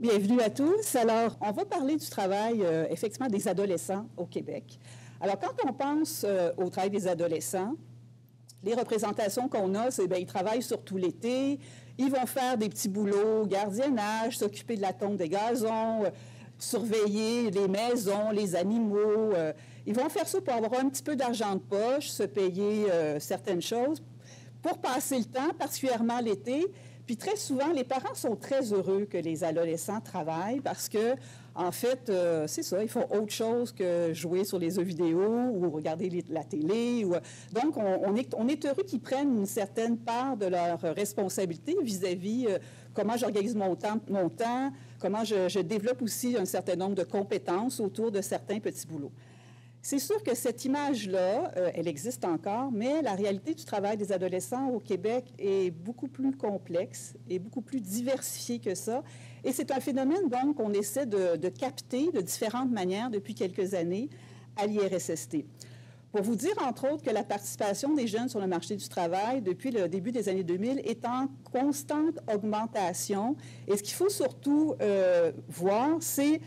Bienvenue à tous. Alors, on va parler du travail, effectivement, des adolescents au Québec. Alors, quand on pense au travail des adolescents, les représentations qu'on a, c'est qu'ils travaillent surtout l'été, ils vont faire des petits boulots, gardiennage, s'occuper de la tonte des gazons, surveiller les maisons, les animaux. Ils vont faire ça pour avoir un petit peu d'argent de poche, se payer certaines choses, pour passer le temps, particulièrement l'été. Puis très souvent, les parents sont très heureux que les adolescents travaillent parce que, en fait, c'est ça, ils font autre chose que jouer sur les jeux vidéo ou regarder la télé. Donc, on est heureux qu'ils prennent une certaine part de leur responsabilité vis-à-vis comment j'organise mon temps, comment je développe aussi un certain nombre de compétences autour de certains petits boulots. C'est sûr que cette image-là, elle existe encore, mais la réalité du travail des adolescents au Québec est beaucoup plus complexe et beaucoup plus diversifiée que ça. Et c'est un phénomène, donc, qu'on essaie de capter de différentes manières depuis quelques années à l'IRSST. Pour vous dire, entre autres, que la participation des jeunes sur le marché du travail depuis le début des années 2000 est en constante augmentation. Et ce qu'il faut surtout voir, c'est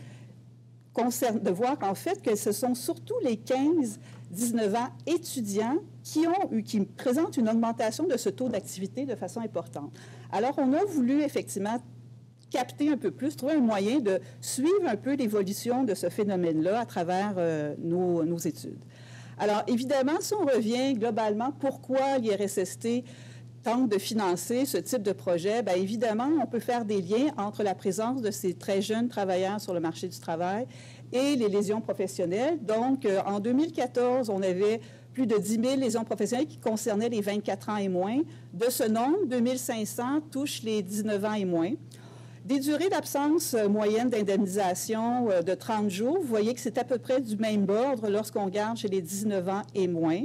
de voir en fait que ce sont surtout les 15-19 ans étudiants qui présentent une augmentation de ce taux d'activité de façon importante. Alors, on a voulu effectivement capter un peu plus, trouver un moyen de suivre un peu l'évolution de ce phénomène-là à travers nos études. Alors, évidemment, si on revient globalement, pourquoi l'IRSST tente de financer ce type de projet, bien évidemment, on peut faire des liens entre la présence de ces très jeunes travailleurs sur le marché du travail et les lésions professionnelles. Donc, en 2014, on avait plus de 10 000 lésions professionnelles qui concernaient les 24 ans et moins. De ce nombre, 2 500 touchent les 19 ans et moins. Des durées d'absence moyennes d'indemnisation de 30 jours, vous voyez que c'est à peu près du même ordre lorsqu'on regarde chez les 19 ans et moins.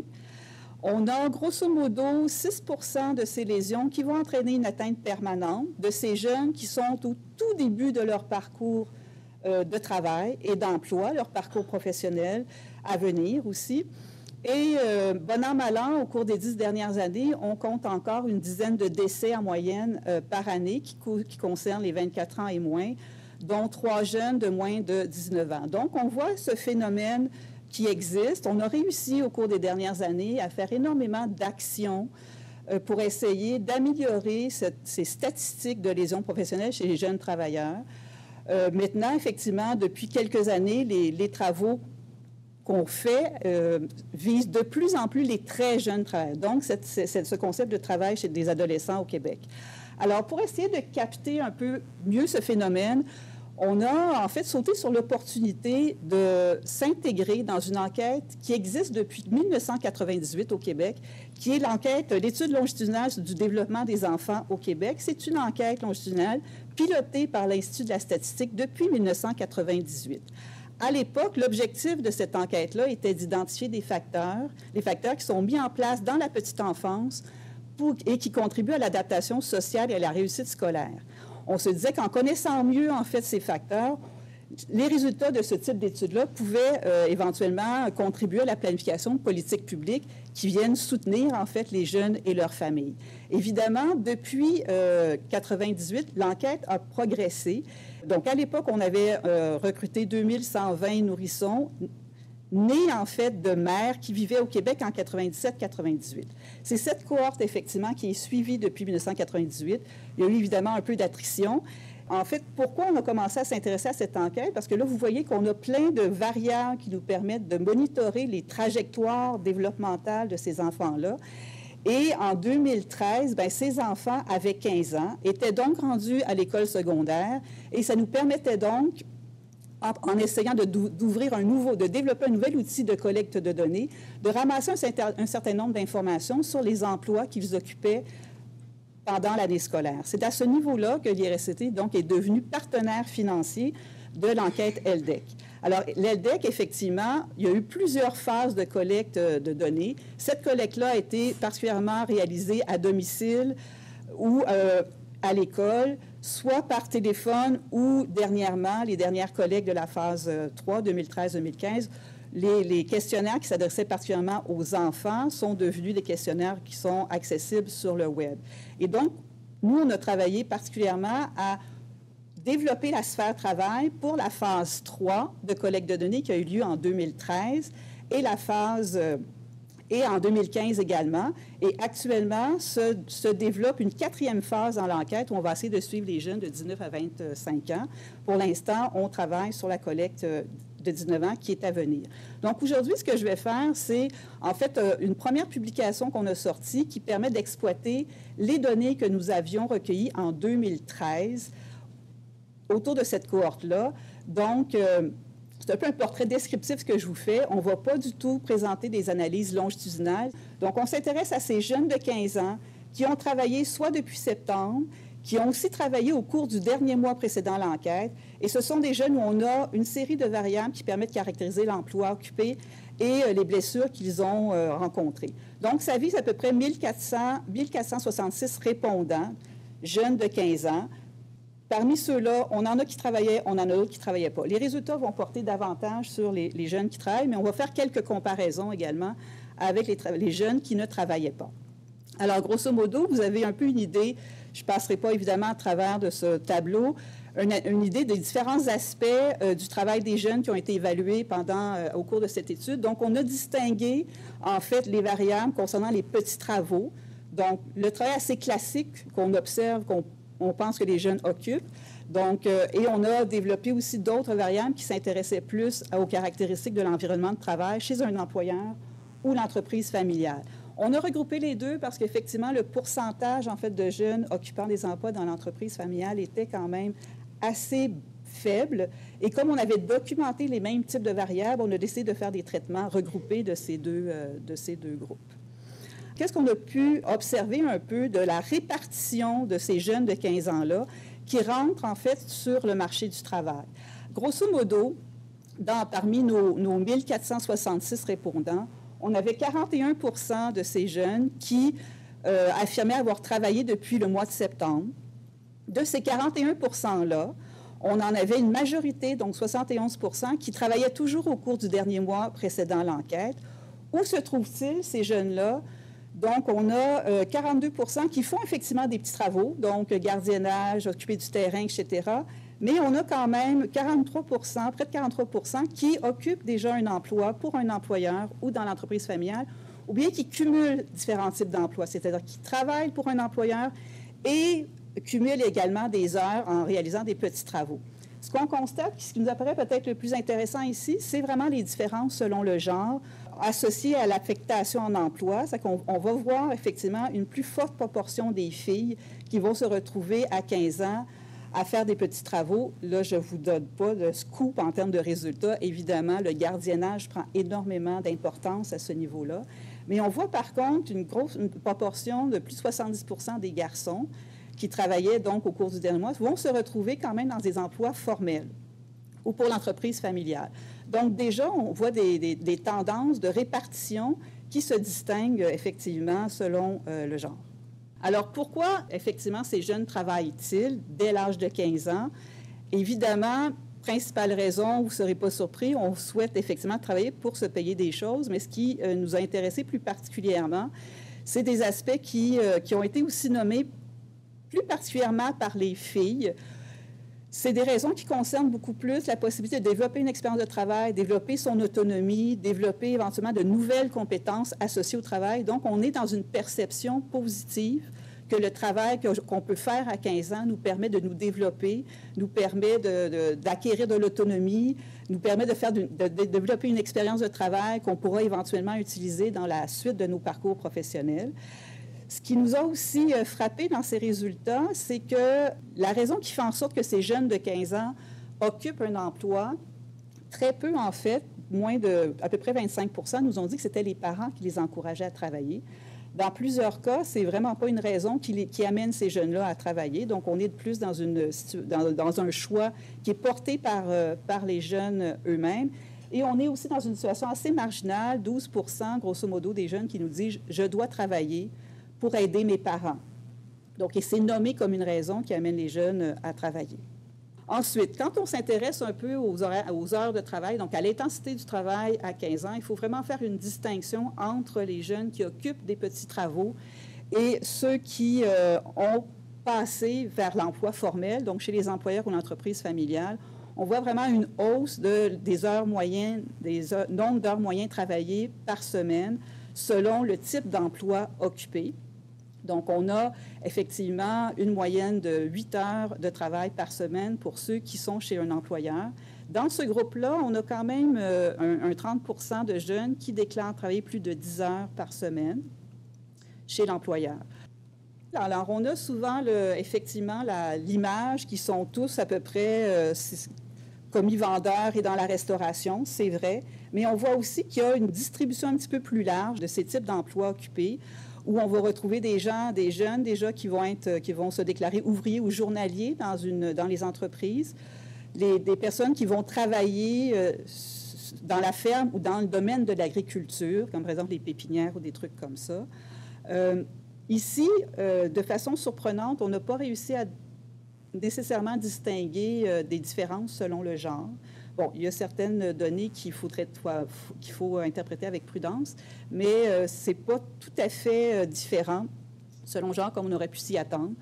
On a grosso modo 6 % de ces lésions qui vont entraîner une atteinte permanente de ces jeunes qui sont au tout début de leur parcours de travail et d'emploi, leur parcours professionnel à venir aussi. Et bon an, mal an, au cours des 10 dernières années, on compte encore une dizaine de décès en moyenne par année qui concernent les 24 ans et moins, dont 3 jeunes de moins de 19 ans. Donc, on voit ce phénomène qui existe. On a réussi au cours des dernières années à faire énormément d'actions pour essayer d'améliorer ces statistiques de lésions professionnelles chez les jeunes travailleurs. Maintenant, effectivement, depuis quelques années, les travaux qu'on fait visent de plus en plus les très jeunes travailleurs. Donc, ce concept de travail chez des adolescents au Québec. Alors, pour essayer de capter un peu mieux ce phénomène, on a en fait sauté sur l'opportunité de s'intégrer dans une enquête qui existe depuis 1998 au Québec, qui est l'étude longitudinale du développement des enfants au Québec. C'est une enquête longitudinale pilotée par l'Institut de la statistique depuis 1998. À l'époque, l'objectif de cette enquête-là était d'identifier les facteurs qui sont mis en place dans la petite enfance et qui contribuent à l'adaptation sociale et à la réussite scolaire. On se disait qu'en connaissant mieux, en fait, ces facteurs, les résultats de ce type d'études-là pouvaient éventuellement contribuer à la planification de politiques publiques qui viennent soutenir, en fait, les jeunes et leurs familles. Évidemment, depuis 1998, l'enquête a progressé. Donc, à l'époque, on avait recruté 2120 nourrissons nés, en fait, de mères qui vivaient au Québec en 97-98. C'est cette cohorte, effectivement, qui est suivie depuis 1998. Il y a eu, évidemment, un peu d'attrition. En fait, pourquoi on a commencé à s'intéresser à cette enquête? Parce que là, vous voyez qu'on a plein de variables qui nous permettent de monitorer les trajectoires développementales de ces enfants-là. Et en 2013, bien, ces enfants avaient 15 ans, étaient donc rendus à l'école secondaire, et ça nous permettait donc, en essayant de développer un nouvel outil de collecte de données, de ramasser un certain nombre d'informations sur les emplois qu'ils occupaient pendant l'année scolaire. C'est à ce niveau-là que l'IRSST, donc, est devenu partenaire financier de l'enquête LDEC. Alors, l'LDEC, effectivement, il y a eu plusieurs phases de collecte de données. Cette collecte-là a été particulièrement réalisée à domicile ou à l'école, soit par téléphone ou, dernièrement, les dernières collectes de la phase 3, 2013-2015, les questionnaires qui s'adressaient particulièrement aux enfants sont devenus des questionnaires qui sont accessibles sur le web. Et donc, nous, on a travaillé particulièrement à développer la sphère travail pour la phase 3 de collecte de données qui a eu lieu en 2013 et la phase et en 2015 également. Et actuellement, se développe une 4e phase dans l'enquête où on va essayer de suivre les jeunes de 19 à 25 ans. Pour l'instant, on travaille sur la collecte de 19 ans qui est à venir. Donc aujourd'hui, ce que je vais faire, c'est en fait une première publication qu'on a sortie qui permet d'exploiter les données que nous avions recueillies en 2013 autour de cette cohorte-là. Donc, c'est un peu un portrait descriptif que je vous fais. On ne va pas du tout présenter des analyses longitudinales. Donc, on s'intéresse à ces jeunes de 15 ans qui ont travaillé soit depuis septembre, qui ont aussi travaillé au cours du dernier mois précédent l'enquête. Et ce sont des jeunes où on a une série de variables qui permettent de caractériser l'emploi occupé et les blessures qu'ils ont rencontrées. Donc, ça vise à peu près 1466 répondants, jeunes de 15 ans. Parmi ceux-là, on en a qui travaillaient, on en a d'autres qui ne travaillaient pas. Les résultats vont porter davantage sur les jeunes qui travaillent, mais on va faire quelques comparaisons également avec les jeunes qui ne travaillaient pas. Alors, grosso modo, vous avez un peu une idée, je ne passerai pas évidemment à travers de ce tableau, une idée des différents aspects du travail des jeunes qui ont été évalués au cours de cette étude. Donc, on a distingué, en fait, les variables concernant les petits travaux. Donc, le travail assez classique qu'on observe, on pense que les jeunes occupent. Donc, et on a développé aussi d'autres variables qui s'intéressaient plus aux caractéristiques de l'environnement de travail chez un employeur ou l'entreprise familiale. On a regroupé les deux parce qu'effectivement, le pourcentage, en fait, de jeunes occupant des emplois dans l'entreprise familiale était quand même assez faible. Et comme on avait documenté les mêmes types de variables, on a décidé de faire des traitements regroupés de ces deux groupes. Qu'est-ce qu'on a pu observer un peu de la répartition de ces jeunes de 15 ans-là qui rentrent, en fait, sur le marché du travail? Grosso modo, parmi nos 1466 répondants, on avait 41 de ces jeunes qui affirmaient avoir travaillé depuis le mois de septembre. De ces 41 %-là, on en avait une majorité, donc 71 qui travaillaient toujours au cours du dernier mois précédant l'enquête. Où se trouvent-ils, ces jeunes-là? Donc, on a 42 qui font effectivement des petits travaux, donc gardiennage, occuper du terrain, etc. Mais on a quand même 43 près de 43 qui occupent déjà un emploi pour un employeur ou dans l'entreprise familiale, ou bien qui cumulent différents types d'emplois, c'est-à-dire qui travaillent pour un employeur et cumulent également des heures en réalisant des petits travaux. Ce qu'on constate, ce qui nous apparaît peut-être le plus intéressant ici, c'est vraiment les différences selon le genre associées à l'affectation en emploi. C'est qu'on va voir effectivement une plus forte proportion des filles qui vont se retrouver à 15 ans à faire des petits travaux. Là, je ne vous donne pas de scoop en termes de résultats. Évidemment, le gardiennage prend énormément d'importance à ce niveau-là. Mais on voit par contre une proportion de plus de 70 des garçons qui travaillaient donc au cours du dernier mois vont se retrouver quand même dans des emplois formels ou pour l'entreprise familiale. Donc déjà, on voit des tendances de répartition qui se distinguent effectivement selon le genre. Alors pourquoi effectivement ces jeunes travaillent-ils dès l'âge de 15 ans? Évidemment, principale raison, vous ne serez pas surpris, on souhaite effectivement travailler pour se payer des choses, mais ce qui nous a intéressés plus particulièrement, c'est des aspects qui ont été aussi nommés plus particulièrement par les filles. C'est des raisons qui concernent beaucoup plus la possibilité de développer une expérience de travail, développer son autonomie, développer éventuellement de nouvelles compétences associées au travail. Donc, on est dans une perception positive que le travail qu'on peut faire à 15 ans nous permet de nous développer, nous permet d'acquérir de l'autonomie, nous permet de développer une expérience de travail qu'on pourra éventuellement utiliser dans la suite de nos parcours professionnels. Ce qui nous a aussi frappé dans ces résultats, c'est que la raison qui fait en sorte que ces jeunes de 15 ans occupent un emploi, très peu en fait, à peu près 25 nous ont dit que c'était les parents qui les encourageaient à travailler. Dans plusieurs cas, c'est vraiment pas une raison qui amène ces jeunes-là à travailler. Donc, on est de plus dans un choix qui est porté par les jeunes eux-mêmes. Et on est aussi dans une situation assez marginale, 12 grosso modo, des jeunes qui nous disent « je dois travailler » pour aider mes parents. Donc, et c'est nommé comme une raison qui amène les jeunes à travailler. Ensuite, quand on s'intéresse un peu aux heures de travail, donc à l'intensité du travail à 15 ans, il faut vraiment faire une distinction entre les jeunes qui occupent des petits travaux et ceux qui ont passer vers l'emploi formel, donc chez les employeurs ou l'entreprise familiale, on voit vraiment une hausse des heures moyennes, nombre d'heures moyennes travaillées par semaine selon le type d'emploi occupé. Donc, on a effectivement une moyenne de 8 heures de travail par semaine pour ceux qui sont chez un employeur. Dans ce groupe-là, on a quand même un 30 de jeunes qui déclarent travailler plus de 10 heures par semaine chez l'employeur. Alors, on a souvent effectivement l'image qui sont tous à peu près commis vendeurs et dans la restauration, c'est vrai, mais on voit aussi qu'il y a une distribution un petit peu plus large de ces types d'emplois occupés, où on va retrouver des jeunes déjà qui vont se déclarer ouvriers ou journaliers dans les entreprises, des personnes qui vont travailler dans la ferme ou dans le domaine de l'agriculture, comme par exemple les pépinières ou des trucs comme ça. Ici, de façon surprenante, on n'a pas réussi à nécessairement distinguer des différences selon le genre. Bon, il y a certaines données qu'il faut interpréter avec prudence, mais ce n'est pas tout à fait différent selon le genre comme on aurait pu s'y attendre.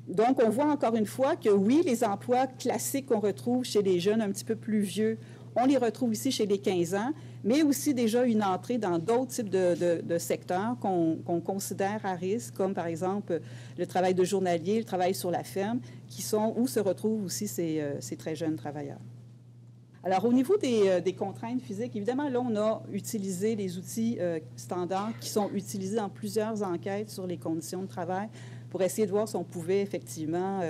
Donc, on voit encore une fois que oui, les emplois classiques qu'on retrouve chez les jeunes un petit peu plus vieux, on les retrouve ici chez les 15 ans, mais aussi déjà une entrée dans d'autres types de secteurs qu'on considère à risque, comme par exemple le travail de journalier, le travail sur la ferme, où se retrouvent aussi ces très jeunes travailleurs. Alors, au niveau des contraintes physiques, évidemment, là, on a utilisé les outils standards qui sont utilisés dans plusieurs enquêtes sur les conditions de travail pour essayer de voir si on pouvait effectivement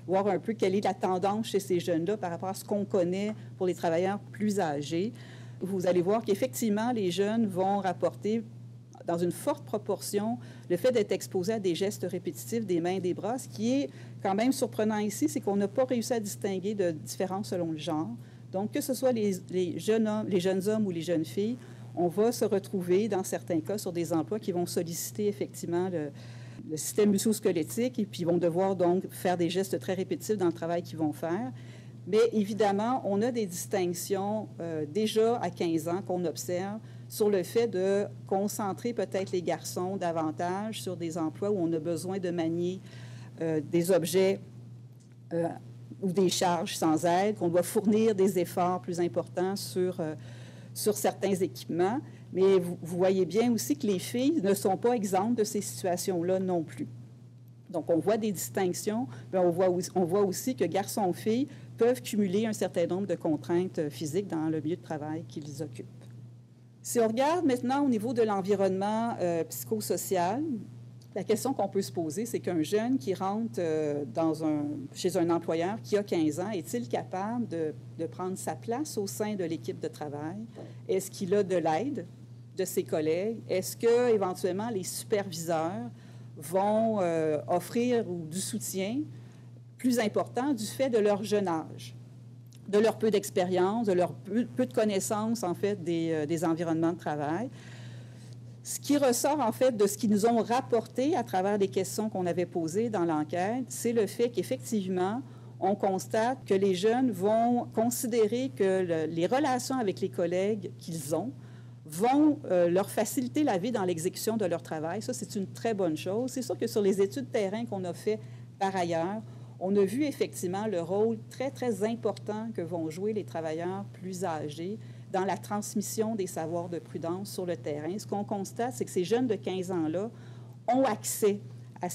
voir un peu quelle est la tendance chez ces jeunes-là par rapport à ce qu'on connaît pour les travailleurs plus âgés. Vous allez voir qu'effectivement, les jeunes vont rapporter dans une forte proportion le fait d'être exposés à des gestes répétitifs des mains et des bras. Ce qui est quand même surprenant ici, c'est qu'on n'a pas réussi à distinguer de différence selon le genre. Donc, que ce soit les jeunes hommes ou les jeunes filles, on va se retrouver, dans certains cas, sur des emplois qui vont solliciter effectivement le système musculo-squelettique et puis ils vont devoir donc faire des gestes très répétitifs dans le travail qu'ils vont faire. Mais évidemment, on a des distinctions déjà à 15 ans qu'on observe sur le fait de concentrer peut-être les garçons davantage sur des emplois où on a besoin de manier des objets ou des charges sans aide, qu'on doit fournir des efforts plus importants sur certains équipements. Mais vous voyez bien aussi que les filles ne sont pas exemptes de ces situations-là non plus. Donc, on voit des distinctions, mais on voit aussi que garçons-filles peuvent cumuler un certain nombre de contraintes physiques dans le milieu de travail qu'ils occupent. Si on regarde maintenant au niveau de l'environnement psychosocial, la question qu'on peut se poser, c'est qu'un jeune qui rentre chez un employeur qui a 15 ans, est-il capable de prendre sa place au sein de l'équipe de travail? Est-ce qu'il a de l'aide de ses collègues? Est-ce que éventuellement les superviseurs vont offrir du soutien plus important du fait de leur jeune âge, de leur peu d'expérience, de leur peu de connaissances, en fait, des environnements de travail? Ce qui ressort, en fait, de ce qu'ils nous ont rapporté à travers les questions qu'on avait posées dans l'enquête, c'est le fait qu'effectivement, on constate que les jeunes vont considérer que les relations avec les collègues qu'ils ont vont leur faciliter la vie dans l'exécution de leur travail. Ça, c'est une très bonne chose. C'est sûr que sur les études terrain qu'on a fait par ailleurs, on a vu effectivement le rôle très, très important que vont jouer les travailleurs plus âgés dans la transmission des savoirs de prudence sur le terrain. Ce qu'on constate, c'est que ces jeunes de 15 ans-là ont accès à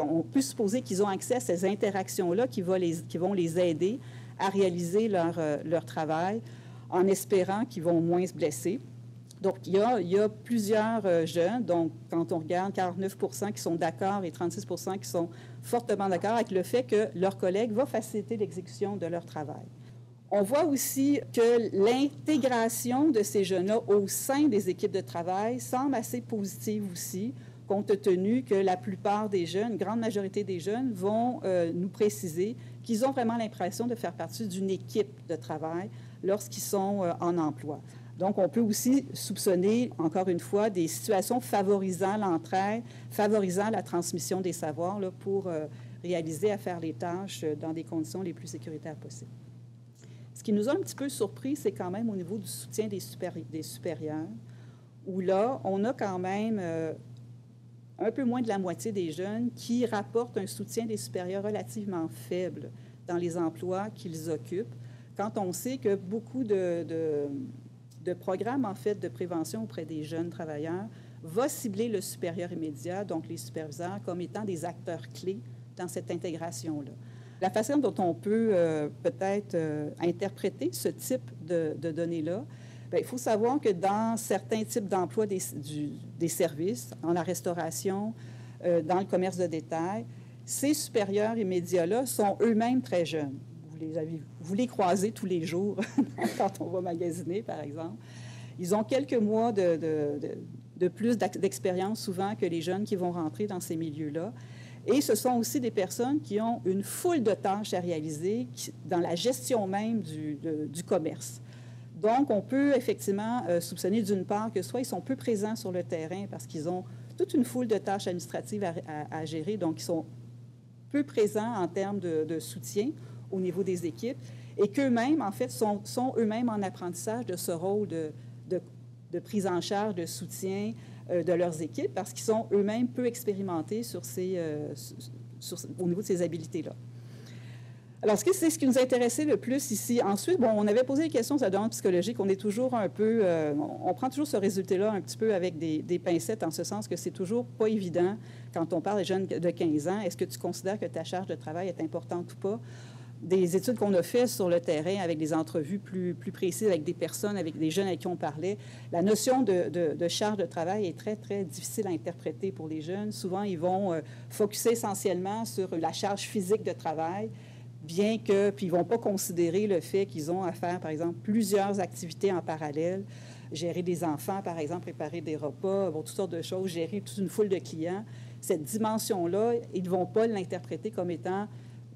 on peut supposer qu'ils ont accès à ces interactions-là qui vont les aider à réaliser leur travail en espérant qu'ils vont moins se blesser. Donc, il y a plusieurs jeunes, donc quand on regarde 49 qui sont d'accord et 36 qui sont fortement d'accord avec le fait que leur collègue va faciliter l'exécution de leur travail. On voit aussi que l'intégration de ces jeunes-là au sein des équipes de travail semble assez positive aussi, compte tenu que la plupart des jeunes, une grande majorité des jeunes, vont nous préciser qu'ils ont vraiment l'impression de faire partie d'une équipe de travail lorsqu'ils sont en emploi. Donc, on peut aussi soupçonner, encore une fois, des situations favorisant l'entraide, favorisant la transmission des savoirs là, pour réaliser à faire les tâches dans des conditions les plus sécuritaires possibles. Ce qui nous a un petit peu surpris, c'est quand même au niveau du soutien des supérieurs, où là, on a quand même un peu moins de la moitié des jeunes qui rapportent un soutien des supérieurs relativement faible dans les emplois qu'ils occupent, quand on sait que beaucoup de programmes, en fait, de prévention auprès des jeunes travailleurs va cibler le supérieur immédiat, donc les superviseurs, comme étant des acteurs clés dans cette intégration-là. La façon dont on peut peut-être interpréter ce type de données-là, bien, il faut savoir que dans certains types d'emplois des services, dans la restauration, dans le commerce de détail, ces supérieurs immédiats-là sont eux-mêmes très jeunes. Vous les croisez tous les jours quand on va magasiner, par exemple. Ils ont quelques mois de plus d'expérience souvent que les jeunes qui vont rentrer dans ces milieux-là. Et ce sont aussi des personnes qui ont une foule de tâches à réaliser dans la gestion même du commerce. Donc, on peut effectivement soupçonner d'une part que soit ils sont peu présents sur le terrain parce qu'ils ont toute une foule de tâches administratives à gérer, donc ils sont peu présents en termes de soutien au niveau des équipes, et qu'eux-mêmes, en fait, sont eux-mêmes en apprentissage de ce rôle de prise en charge, de soutien de leurs équipes, parce qu'ils sont eux-mêmes peu expérimentés au niveau de ces habiletés-là. Alors, c'est ce qui nous a intéressé le plus ici. Ensuite, bon, on avait posé des questions sur la demande psychologique. On est toujours un peu... on prend toujours ce résultat-là un petit peu avec des pincettes, en ce sens que c'est toujours pas évident, quand on parle des jeunes de 15 ans, est-ce que tu considères que ta charge de travail est importante ou pas? Des études qu'on a faites sur le terrain avec des entrevues plus précises avec des personnes, avec des jeunes avec qui on parlait, la notion de charge de travail est très, très difficile à interpréter pour les jeunes. Souvent, ils vont focusser essentiellement sur la charge physique de travail, bien que, puis ils ne vont pas considérer le fait qu'ils ont à faire, par exemple, plusieurs activités en parallèle, gérer des enfants, par exemple, préparer des repas, bon, toutes sortes de choses, gérer toute une foule de clients. Cette dimension-là, ils ne vont pas l'interpréter comme étant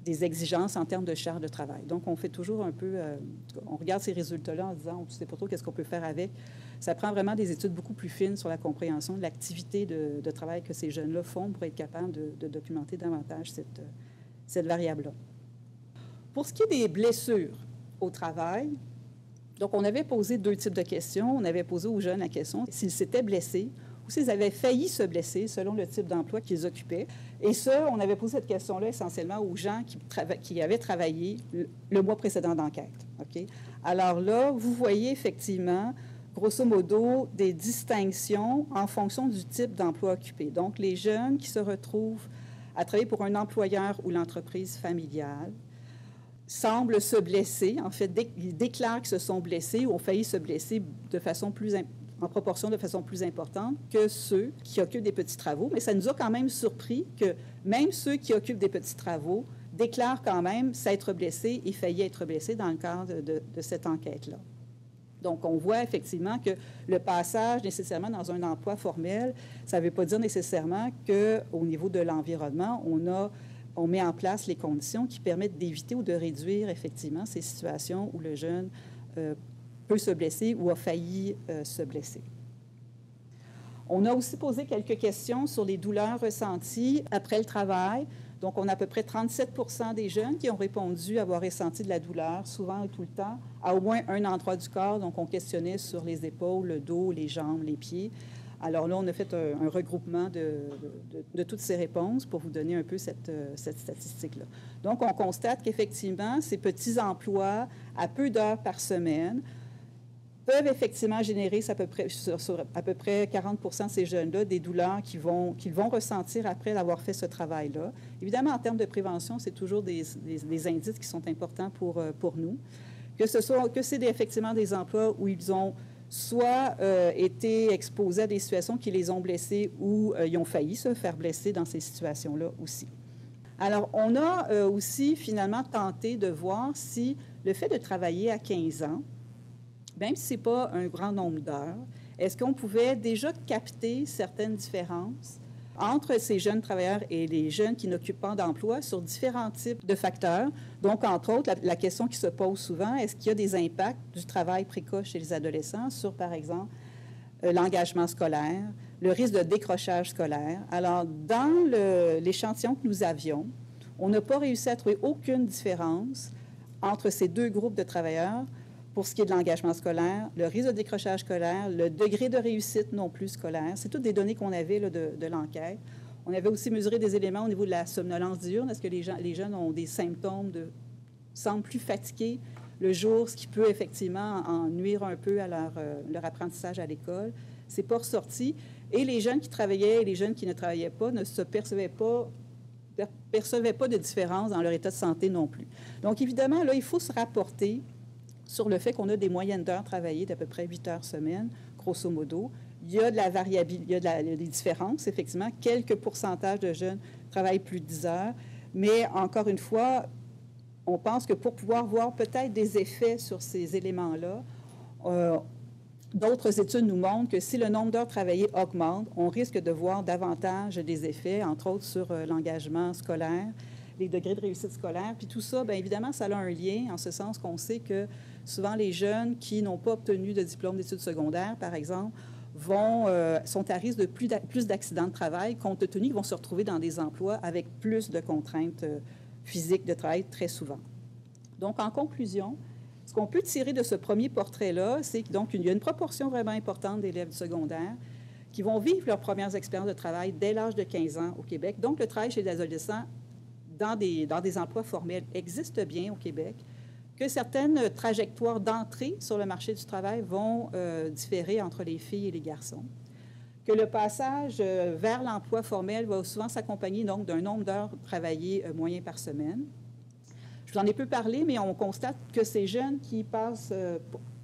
des exigences en termes de charge de travail. Donc, on fait toujours un peu... on regarde ces résultats-là en disant, on ne sait pas trop qu'est-ce qu'on peut faire avec. Ça prend vraiment des études beaucoup plus fines sur la compréhension de l'activité de travail que ces jeunes-là font pour être capables de documenter davantage cette variable-là. Pour ce qui est des blessures au travail, donc on avait posé deux types de questions. On avait posé aux jeunes la question s'ils s'étaient blessés ou s'ils avaient failli se blesser selon le type d'emploi qu'ils occupaient. Et ça, on avait posé cette question-là essentiellement aux gens qui avaient travaillé le mois précédent d'enquête. Okay? Alors là, vous voyez effectivement, grosso modo, des distinctions en fonction du type d'emploi occupé. Donc, les jeunes qui se retrouvent à travailler pour un employeur ou l'entreprise familiale semblent se blesser. En fait, ils déclarent qu'ils se sont blessés ou ont failli se blesser en proportion de façon plus importante que ceux qui occupent des petits travaux. Mais ça nous a quand même surpris que même ceux qui occupent des petits travaux déclarent quand même s'être blessés et failli être blessés dans le cadre de cette enquête-là. Donc, on voit effectivement que le passage nécessairement dans un emploi formel, ça ne veut pas dire nécessairement qu'au niveau de l'environnement, on met en place les conditions qui permettent d'éviter ou de réduire effectivement ces situations où le jeune peut se blesser ou a failli se blesser. On a aussi posé quelques questions sur les douleurs ressenties après le travail. Donc, on a à peu près 37 % des jeunes qui ont répondu avoir ressenti de la douleur, souvent et tout le temps, à au moins un endroit du corps. Donc, on questionnait sur les épaules, le dos, les jambes, les pieds. Alors là, on a fait un regroupement de toutes ces réponses pour vous donner un peu cette statistique-là. Donc, on constate qu'effectivement, ces petits emplois à peu d'heures par semaine peuvent effectivement générer sur à peu près 40 % de ces jeunes-là des douleurs qu'ils vont ressentir après avoir fait ce travail-là. Évidemment, en termes de prévention, c'est toujours des indices qui sont importants pour nous. Que c'est effectivement des emplois où ils ont soit été exposés à des situations qui les ont blessés ou ils ont failli se faire blesser dans ces situations-là aussi. Alors, on a aussi finalement tenté de voir si le fait de travailler à 15 ans, même si ce n'est pas un grand nombre d'heures, est-ce qu'on pouvait déjà capter certaines différences entre ces jeunes travailleurs et les jeunes qui n'occupent pas d'emploi sur différents types de facteurs. Donc, entre autres, la question qui se pose souvent, est-ce qu'il y a des impacts du travail précoce chez les adolescents sur, par exemple, l'engagement scolaire, le risque de décrochage scolaire? Alors, dans l'échantillon que nous avions, on n'a pas réussi à trouver aucune différence entre ces deux groupes de travailleurs pour ce qui est de l'engagement scolaire, le risque de décrochage scolaire, le degré de réussite non plus scolaire. C'est toutes des données qu'on avait là, de l'enquête. On avait aussi mesuré des éléments au niveau de la somnolence diurne. Est-ce que les jeunes ont des symptômes semblent plus fatigués le jour, ce qui peut effectivement en nuire un peu à leur apprentissage à l'école. C'est pas ressorti. Et les jeunes qui travaillaient et les jeunes qui ne travaillaient pas ne se percevaient pas de différence dans leur état de santé non plus. Donc, évidemment, là, il faut se rapporter sur le fait qu'on a des moyennes d'heures travaillées d'à peu près 8 heures semaine, grosso modo. Il y a de la variabilité, il y a des différences, effectivement. Quelques pourcentages de jeunes travaillent plus de 10 heures. Mais encore une fois, on pense que pour pouvoir voir peut-être des effets sur ces éléments-là, d'autres études nous montrent que si le nombre d'heures travaillées augmente, on risque de voir davantage des effets, entre autres sur l'engagement scolaire, les degrés de réussite scolaire. Puis tout ça, bien évidemment, ça a un lien, en ce sens qu'on sait que souvent les jeunes qui n'ont pas obtenu de diplôme d'études secondaires, par exemple, sont à risque de plus d'accidents de travail, compte tenu qu'ils vont se retrouver dans des emplois avec plus de contraintes physiques de travail très souvent. Donc, en conclusion, ce qu'on peut tirer de ce premier portrait-là, c'est qu'il y a une proportion vraiment importante d'élèves du secondaire qui vont vivre leurs premières expériences de travail dès l'âge de 15 ans au Québec. Donc, le travail chez les adolescents dans des emplois formels existe bien au Québec, que certaines trajectoires d'entrée sur le marché du travail vont différer entre les filles et les garçons, que le passage vers l'emploi formel va souvent s'accompagner donc d'un nombre d'heures travaillées moyen par semaine. Je vous en ai peu parlé, mais on constate que ces jeunes qui passent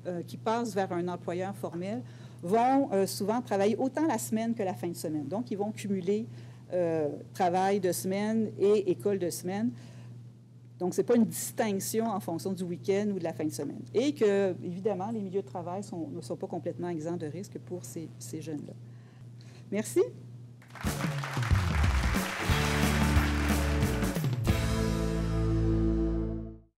vers un employeur formel vont souvent travailler autant la semaine que la fin de semaine. Donc, ils vont cumuler travail de semaine et école de semaine. Donc, ce n'est pas une distinction en fonction du week-end ou de la fin de semaine. Et que, évidemment, les milieux de travail ne sont pas complètement exempts de risque pour ces jeunes-là. Merci.